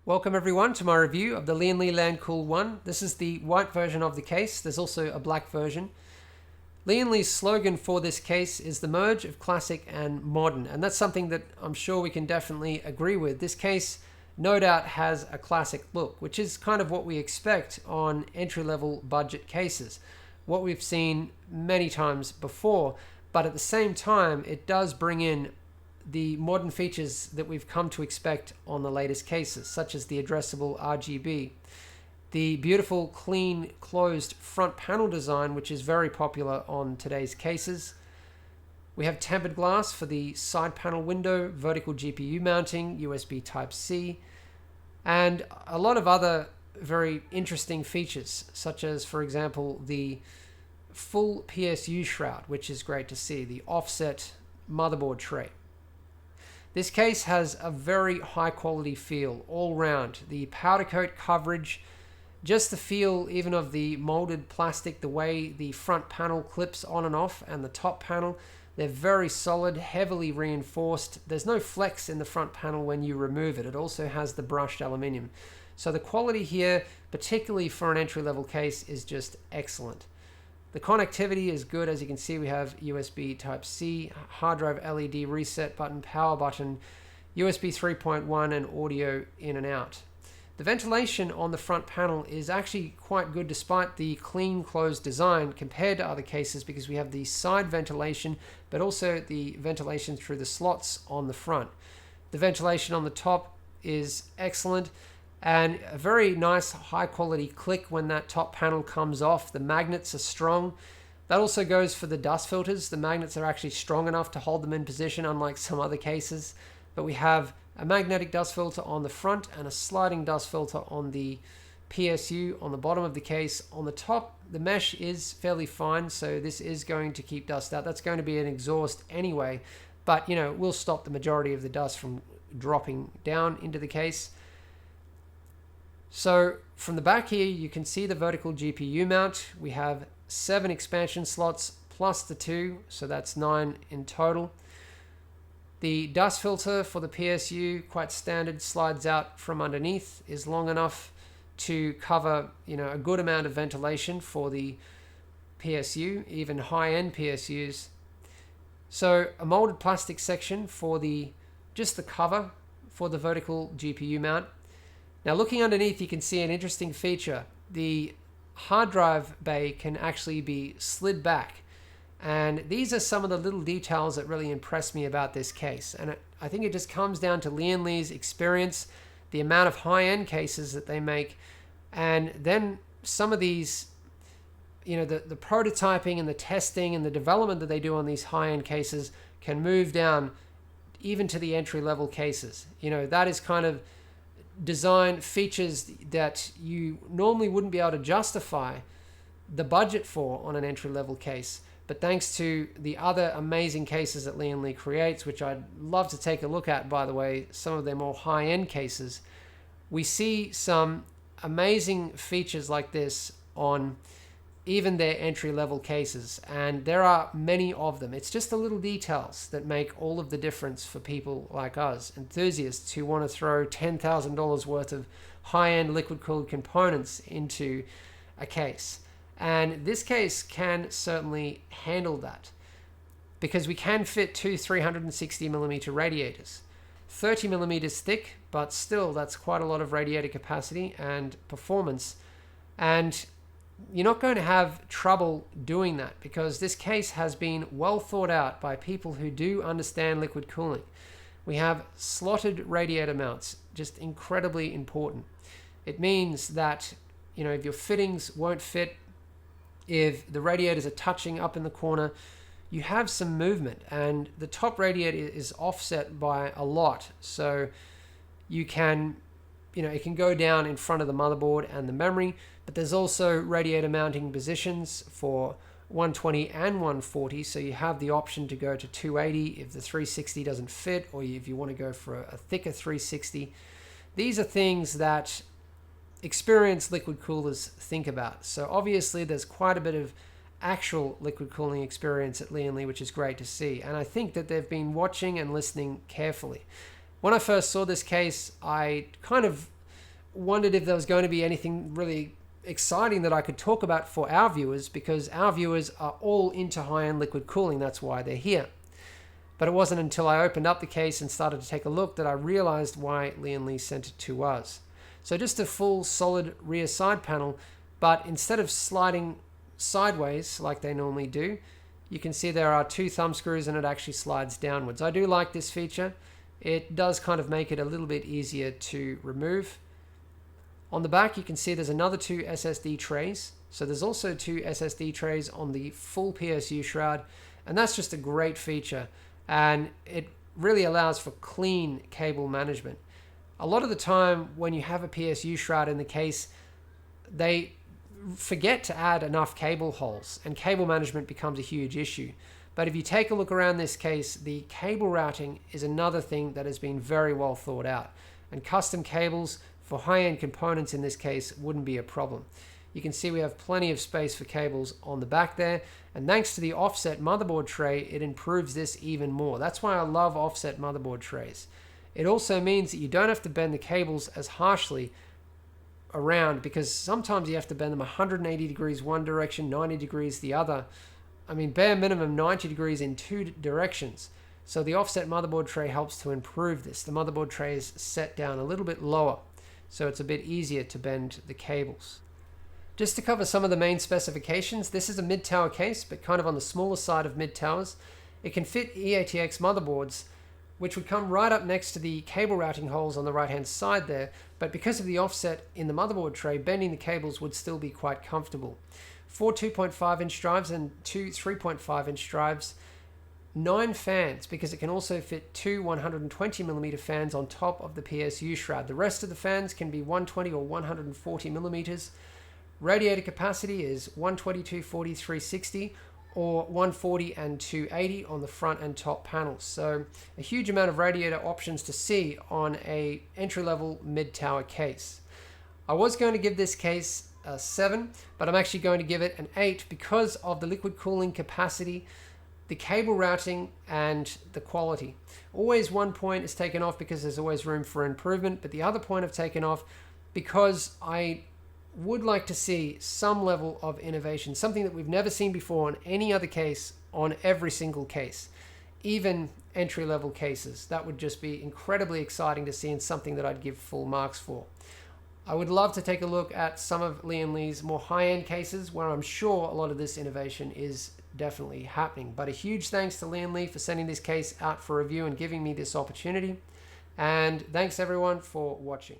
Welcome everyone to my review of the Lian Li Landcool 1. This is the white version of the case. There's also a black version. Lian Li's slogan for this case is the merge of classic and modern, and that's something that I'm sure we can definitely agree with. This case no doubt has a classic look, which is kind of what we expect on entry-level budget cases, what we've seen many times before, but at the same time it does bring in the modern features that we've come to expect on the latest cases, such as the addressable RGB, the beautiful clean closed front panel design, which is very popular on today's cases. We have tempered glass for the side panel window, vertical GPU mounting, USB Type-C, and a lot of other very interesting features, such as, for example, the full PSU shroud, which is great to see, the offset motherboard tray. This case has a very high quality feel all round. The powder coat coverage, just the feel even of the molded plastic, the way the front panel clips on and off, and the top panel, they're very solid, heavily reinforced. There's no flex in the front panel when you remove it. It also has the brushed aluminium. So the quality here, particularly for an entry-level case, is just excellent. The connectivity is good. As you can see, we have USB Type-C, hard drive LED reset button, power button, USB 3.1, and audio in and out. The ventilation on the front panel is actually quite good despite the clean closed design compared to other cases, because we have the side ventilation, but also the ventilation through the slots on the front. The ventilation on the top is excellent, and a very nice high quality click when that top panel comes off. The magnets are strong. That also goes for the dust filters. The magnets are actually strong enough to hold them in position, unlike some other cases. But we have a magnetic dust filter on the front and a sliding dust filter on the PSU on the bottom of the case. On the top, the mesh is fairly fine, so this is going to keep dust out. That's going to be an exhaust anyway, but it will stop the majority of the dust from dropping down into the case. So from the back here, you can see the vertical GPU mount. We have 7 expansion slots plus the 2, so that's 9 in total. The dust filter for the PSU, quite standard, slides out from underneath, is long enough to cover a good amount of ventilation for the PSU, even high-end PSUs. So a molded plastic section for just the cover for the vertical GPU mount. Now looking underneath, you can see an interesting feature. The hard drive bay can actually be slid back, and these are some of the little details that really impress me about this case. And I think it just comes down to Lian Li's experience, the amount of high-end cases that they make, and then some of these, the prototyping and the testing and the development that they do on these high-end cases can move down even to the entry-level cases. That is kind of design features that you normally wouldn't be able to justify the budget for on an entry-level case. But thanks to the other amazing cases that Lian Li creates, which I'd love to take a look at, by the way, some of their more high-end cases, we see some amazing features like this on even their entry-level cases, and there are many of them. It's just the little details that make all of the difference for people like us, enthusiasts who want to throw $10,000 worth of high-end liquid-cooled components into a case. And this case can certainly handle that, because we can fit 2 360mm radiators, 30mm thick, but still that's quite a lot of radiator capacity and performance. And you're not going to have trouble doing that, because this case has been well thought out by people who do understand liquid cooling. We have slotted radiator mounts, just incredibly important. It means that if your fittings won't fit, if the radiators are touching up in the corner, you have some movement, and the top radiator is offset by a lot, so you can it can go down in front of the motherboard and the memory. But there's also radiator mounting positions for 120 and 140, so you have the option to go to 280 if the 360 doesn't fit, or if you want to go for a thicker 360. These are things that experienced liquid coolers think about. So obviously there's quite a bit of actual liquid cooling experience at Lian Li, which is great to see. And I think that they've been watching and listening carefully. When I first saw this case, I kind of wondered if there was going to be anything really exciting that I could talk about for our viewers, because our viewers are all into high-end liquid cooling. That's why they're here. But it wasn't until I opened up the case and started to take a look that I realized why Lian Li sent it to us. So just a full solid rear side panel, but instead of sliding sideways like they normally do, you can see there are 2 thumb screws and it actually slides downwards. I do like this feature. It does kind of make it a little bit easier to remove. On the back, you can see there's another 2 SSD trays. So there's also 2 SSD trays on the full PSU shroud, and that's just a great feature. And it really allows for clean cable management. A lot of the time when you have a PSU shroud in the case, they forget to add enough cable holes, and cable management becomes a huge issue. But if you take a look around this case, the cable routing is another thing that has been very well thought out. And custom cables for high-end components in this case wouldn't be a problem. You can see we have plenty of space for cables on the back there, and thanks to the offset motherboard tray, it improves this even more. That's why I love offset motherboard trays. It also means that you don't have to bend the cables as harshly around, because sometimes you have to bend them 180 degrees one direction, 90 degrees the other. I mean, bare minimum 90 degrees in 2 directions. So the offset motherboard tray helps to improve this. The motherboard tray is set down a little bit lower, so it's a bit easier to bend the cables. Just to cover some of the main specifications, this is a mid-tower case, but kind of on the smaller side of mid-towers. It can fit eATX motherboards, which would come right up next to the cable routing holes on the right-hand side there, but because of the offset in the motherboard tray, bending the cables would still be quite comfortable. 4 2.5-inch drives and 2 3.5-inch drives. 9 fans, because it can also fit 2 120mm fans on top of the PSU shroud. The rest of the fans can be 120 or 140mm. Radiator capacity is 122, 40, 360 or 140 and 280 on the front and top panels. So a huge amount of radiator options to see on a entry-level mid-tower case. I was going to give this case a 7, but I'm actually going to give it an 8 because of the liquid cooling capacity, the cable routing, and the quality. Always one point is taken off because there's always room for improvement, but the other point I've taken off because I would like to see some level of innovation, something that we've never seen before on any other case, on every single case, even entry-level cases. That would just be incredibly exciting to see, and something that I'd give full marks for. I would love to take a look at some of Lian Li's more high-end cases where I'm sure a lot of this innovation is definitely happening. But a huge thanks to Lian Li for sending this case out for review and giving me this opportunity. And thanks everyone for watching.